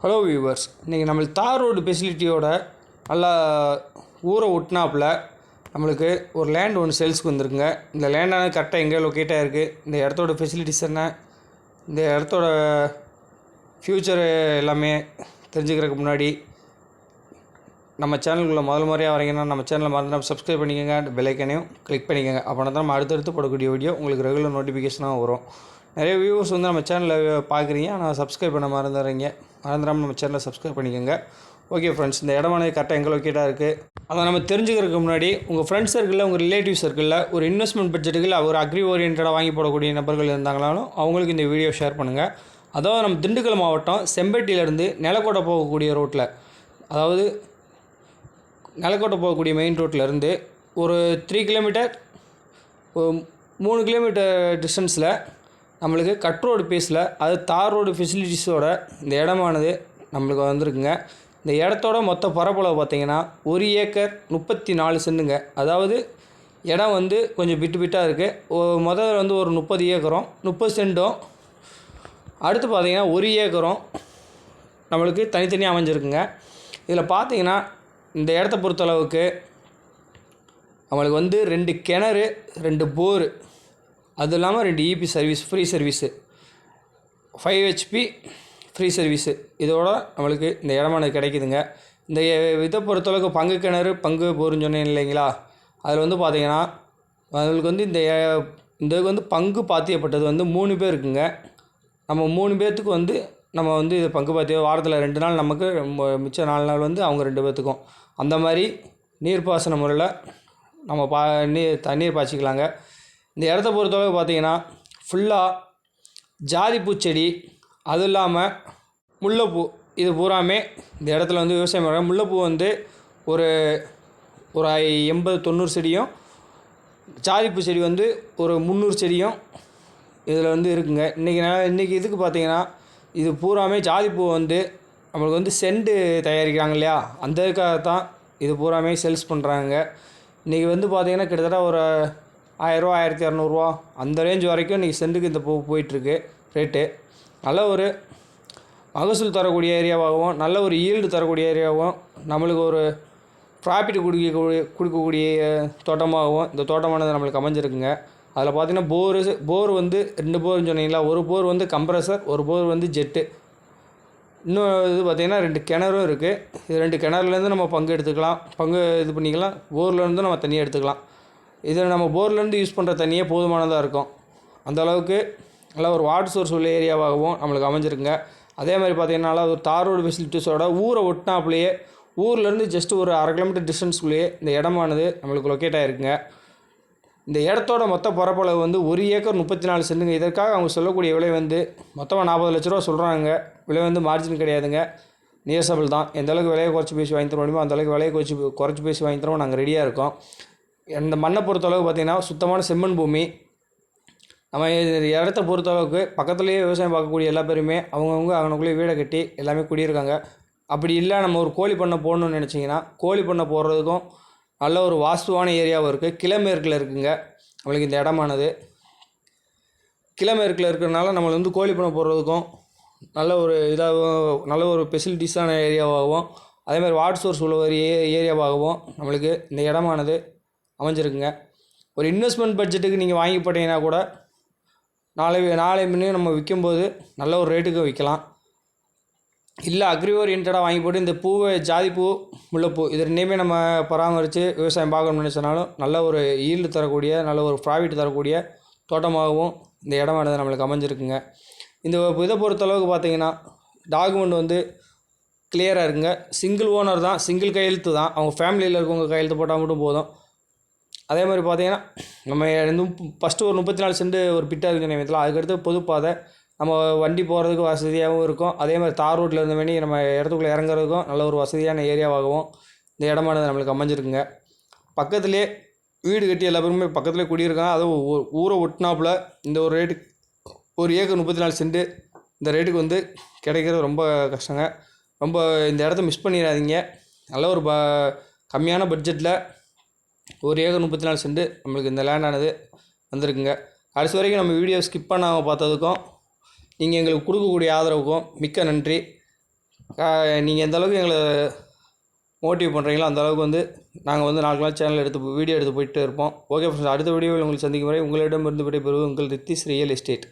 Hello viewers, இன்றைக்கி நம்மளுக்கு தார் ரோடு ஃபெசிலிட்டியோட நல்லா ஊரை ஒட்டினாப்பில் நம்மளுக்கு ஒரு லேண்ட் ஒன்று சேல்ஸுக்கு வந்திருக்குங்க. இந்த லேண்டான கரெக்டாக எங்கே லொக்கேட்டாக இருக்குது, இந்த இடத்தோட ஃபெசிலிட்டிஸ் என்ன, இந்த இடத்தோட ஃப்யூச்சரு எல்லாமே தெரிஞ்சுக்கிறதுக்கு முன்னாடி நம்ம சேனலுக்குள்ளே முதல் முறையாக வரீங்கன்னா நம்ம சேனலை மறந்துடாமல் சப்ஸ்கிரைப் பண்ணிக்கோங்க. பெல் ஐக்கனையும் கிளிக் பண்ணிக்கோங்க. அப்படின்னா தான் நம்ம அடுத்தடுத்து போடக்கூடிய வீடியோ உங்களுக்கு ரெகுலர் நோட்டிஃபிகேஷனாக வரும். நிறைய வியூவர்ஸ் வந்து நம்ம சேனலில் பார்க்குறீங்க, ஆனால் சப்ஸ்கிரைப் பண்ண மறந்துடாமல் நம்ம சேனலை சப்ஸ்கிரைப் பண்ணிக்கோங்க. ஓகே ஃப்ரெண்ட்ஸ், இந்த இடமானது கரெக்டாக எங்கே லொக்கேட்டாக இருக்குது அதை நம்ம தெரிஞ்சுக்கிறதுக்கு முன்னாடி உங்கள் ஃப்ரெண்ட்ஸ் சர்க்கிளில், உங்கள் ரிலேட்டிவ் சர்க்கிளில் ஒரு இன்வெஸ்ட்மெண்ட் பட்ஜெட்டுக்கு ஒரு அக்ரி ஓரியன்டாக வாங்கி போடக்கூடிய நபர்கள் இருந்தாங்களாலும் அவங்களுக்கு இந்த வீடியோ ஷேர் பண்ணுங்கள். அதாவது நம்ம திண்டுக்கல் மாவட்டம் செம்பட்டியிலேருந்து நிலக்கோட்டை போகக்கூடிய ரோட்டில், அதாவது நிலக்கோட்டை போகக்கூடிய மெயின் ரோட்டிலேருந்து ஒரு 3 கிலோமீட்டர் 3 கிலோமீட்டர் டிஸ்டன்ஸில் நம்மளுக்கு கட் ரோடு பேஸில், அது தார் ரோடு ஃபெசிலிட்டிஸோட இந்த இடமானது நம்மளுக்கு வந்திருக்குங்க. இந்த இடத்தோட மொத்த பரப்பளவு பார்த்திங்கன்னா 1 ஏக்கர் 34 சென்ட்டுங்க. அதாவது இடம் வந்து கொஞ்சம் பிட்டாக இருக்குது. முதல்ல வந்து ஒரு 30 ஏக்கரும் 30 சென்ட்டும், அடுத்து பார்த்திங்கன்னா 1 ஏக்கரும் நம்மளுக்கு தனித்தனியாக அமைஞ்சிருக்குங்க. இதில் பார்த்திங்கன்னா இந்த இடத்த பொறுத்தளவுக்கு நம்மளுக்கு வந்து 2 கிணறு, 2 போரு, அது இல்லாமல் 2 EB service, free service, 5 HP free service, இதோட நம்மளுக்கு இந்த இடமானது கிடைக்குதுங்க. இந்த இதை பொறுத்தளவுக்கு பங்கு கிணறு, பங்கு போருன்னு சொன்னேன் இல்லைங்களா, அதில் வந்து பார்த்திங்கன்னா அவங்களுக்கு வந்து இந்த வந்து பங்கு பாத்தியப்பட்டது வந்து 3 பேர் இருக்குங்க. நம்ம 3 பேர்த்துக்கு வந்து நம்ம வந்து இது பங்கு பாத்திய வாரத்தில் 2 நாள் நமக்கு, மிச்சம் 4 நாள் வந்து அவங்க 2 பேர்த்துக்கும். அந்த மாதிரி நீர்ப்பாசன முறையில் நம்ம தண்ணீர் பாய்ச்சிக்கலாங்க. இந்த இடத்த பொறுத்தளவு பார்த்திங்கன்னா ஃபுல்லாக ஜாதிப்பூ செடி, அதுவும் இல்லாமல் முல்லைப்பூ, இது பூராமே இந்த இடத்துல வந்து விவசாயம் பண்ணுறாங்க. முல்லைப்பூ வந்து ஒரு 80-90 செடியும், ஜாதிப்பூ செடி வந்து ஒரு 300 செடியும் இதில் வந்து இருக்குங்க. இன்றைக்கி இதுக்கு பார்த்திங்கன்னா இது பூராமே ஜாதிப்பூ வந்து நம்மளுக்கு வந்து செண்டு தயாரிக்கிறாங்க இல்லையா, அந்த இதுக்காகத்தான் இது பூராமே சேல்ஸ் பண்ணுறாங்க. இன்றைக்கி வந்து பார்த்திங்கன்னா கிட்டத்தட்ட ஒரு 1000 ரூபா, 1200 அந்த ரேஞ்ச் வரைக்கும் இன்றைக்கி சென்ட்டுக்கு இந்த பூ போயிட்டுருக்கு ரேட்டு. நல்ல ஒரு மகசூல் தரக்கூடிய ஏரியாவாகவும், நல்ல ஒரு ஈல்டு தரக்கூடிய ஏரியாவும், நம்மளுக்கு ஒரு ப்ராஃபிட் கொடுக்கக்கூடிய தோட்டமாகவும் இந்த தோட்டமானது நம்மளுக்கு அமைஞ்சிருக்குங்க. அதில் பார்த்திங்கன்னா போர் வந்து 2 போர்னு சொன்னீங்களா, ஒரு போர் வந்து கம்ப்ரஸர், ஒரு போர் வந்து ஜெட்டு. இன்னும் இது பார்த்திங்கன்னா 2 கிணறும் இருக்குது. இது 2 கிணறுலேருந்து நம்ம பங்கு எடுத்துக்கலாம், இது பண்ணிக்கலாம். போர்லேருந்து நம்ம தண்ணியை எடுத்துக்கலாம். இதில் நம்ம போர்லேருந்து யூஸ் பண்ணுற தண்ணியே போதுமானதாக இருக்கும். அந்தளவுக்கு நல்லா ஒரு வாட்டர் சோர்ஸ் உள்ள ஏரியாவாகவும் நம்மளுக்கு அமைஞ்சிருக்குங்க. அதே மாதிரி பார்த்திங்கன்னா ஒரு தார் ரோடு ஃபெசிலிட்டிஸோட ஊரை ஒட்டினாப்புலேயே, ஊர்லேருந்து ஜஸ்ட் ஒரு 1/2 கிலோமீட்டர் டிஸ்டன்ஸ்குள்ளேயே இந்த இடமானது நம்மளுக்கு லொக்கேட் ஆகிருக்குங்க. இந்த இடத்தோட மொத்த பரப்பளவு வந்து 1 ஏக்கர் 34 சென்ட்டுங்க. இதற்காக அவங்க சொல்லக்கூடிய விலை வந்து மொத்தமாக 40 லட்ச ரூபா சொல்கிறாங்க. விலை வந்து மார்ஜின் கிடையாதுங்க, நியர்சபிள் தான். எந்த அளவுக்கு விலையை குறைச்சி பேசி வாங்கி தர முடியுமோ அந்தளவுக்கு விலையை குறைச்சி பேசி வாங்கி தரோம், நாங்கள் ரெடியாக இருக்கோம். இந்த மண்ணை பொறுத்தளவுக்கு பார்த்திங்கன்னா சுத்தமான செம்மண் பூமி. நம்ம இடத்த பொறுத்தளவுக்கு பக்கத்துலேயே விவசாயம் பார்க்கக்கூடிய எல்லா பேருமே அவங்களுக்குள்ளேயே வீடை கட்டி எல்லாமே குடியிருக்காங்க. அப்படி இல்லை நம்ம ஒரு கோழி பண்ணை போடணும்னு நினச்சிங்கன்னா கோழி பண்ணை போடுறதுக்கும் நல்ல ஒரு வாஸ்துவான ஏரியாவும் இருக்குது. கிழமேற்கில் இருக்குங்க நம்மளுக்கு இந்த இடமானது. கிழமேற்கில் இருக்கிறதுனால நம்மளுக்கு வந்து கோழி பண்ணை போடுறதுக்கும் நல்ல ஒரு நல்ல ஒரு ஃபெசிலிட்டிஸான ஏரியாவாகவும், அதேமாதிரி வாட்டர் சோர்ஸ் உள்ள ஒரு ஏரியாவாகவும் நம்மளுக்கு இந்த இடமானது அமைஞ்சிருக்குங்க. ஒரு இன்வெஸ்ட்மெண்ட் பட்ஜெட்டுக்கு நீங்கள் வாங்கி போட்டிங்கன்னா கூட நாளை முன்னே நம்ம விற்கும்போது நல்ல ஒரு ரேட்டுக்கு விற்கலாம். இல்லை அக்ரி ஓரியன்டாக வாங்கி போட்டு இந்த பூவை, ஜாதிப்பூ, முல்லைப்பூ, இது 2மே நம்ம பராமரித்து விவசாயம் பார்க்கணும்னு நினச்சனாலும் நல்ல ஒரு ஈல்டு தரக்கூடிய, நல்ல ஒரு ப்ராஃபிட் தரக்கூடிய தோட்டமாகவும் இந்த இடமானது நம்மளுக்கு அமைஞ்சிருக்குங்க. இந்த இதை பொறுத்தளவுக்கு பார்த்திங்கன்னா டாக்குமெண்ட் வந்து கிளியராக இருக்குங்க. சிங்கிள் ஓனர் தான், சிங்கிள் கையெழுத்து தான். அவங்க ஃபேமிலியில் இருக்கவங்க கையெழுத்து போட்டால் மட்டும் போதும். அதே மாதிரி பார்த்திங்கன்னா நம்ம ஃபஸ்ட்டு ஒரு 34 சென்ட் ஒரு பிட்டாக இருக்கிற நேரத்தில், அதுக்கடுத்து பொதுப்பாதை, நம்ம வண்டி போகிறதுக்கு வசதியாகவும் இருக்கும். அதே மாதிரி தார் ரோட்டில் இருந்த வேண்டி நம்ம இடத்துக்குள்ளே இறங்குறதுக்கும் நல்ல ஒரு வசதியான ஏரியாவாகவும் இந்த இடமானது நம்மளுக்கு அமைஞ்சிருக்குங்க. பக்கத்துலேயே வீடு கட்டி எல்லா பேருமே பக்கத்துலேயே குடியிருக்காங்க. அதுவும் ஊரை ஒட்டினாப்பில் இந்த ஒரு ரேட்டுக்கு 1 ஏக்கர் 34 சென்ட்டு இந்த ரேட்டுக்கு வந்து கிடைக்கிறது ரொம்ப கஷ்டங்க. ரொம்ப இந்த இடத்த மிஸ் பண்ணிடாதீங்க. நல்ல ஒரு கம்மியான பட்ஜெட்டில் 1 ஏக்கர் 34 சென்ட்டு நம்மளுக்கு இந்த லேண்டானது வந்திருக்குங்க. கடைசி வரைக்கும் நம்ம வீடியோ ஸ்கிப் பண்ணாமல் பார்த்ததுக்கும் நீங்கள் எங்களுக்கு கொடுக்கக்கூடிய ஆதரவுக்கும் மிக்க நன்றி. நீங்கள் எந்த அளவுக்கு எங்களை மோட்டிவ் பண்ணுறீங்களோ அந்த அளவுக்கு வந்து நாங்கள் வந்து 4 நாள் சேனல் எடுத்து வீடியோ எடுத்து போயிட்டு இருப்போம். ஓகே ஃப்ரெண்ட்ஸ், அடுத்த வீடியோவில் உங்களுக்கு சந்திக்கும் வரை உங்களிடமிருந்து விடைபெறுவது உங்கள் ரித்திஸ் ரியல் எஸ்டேட்.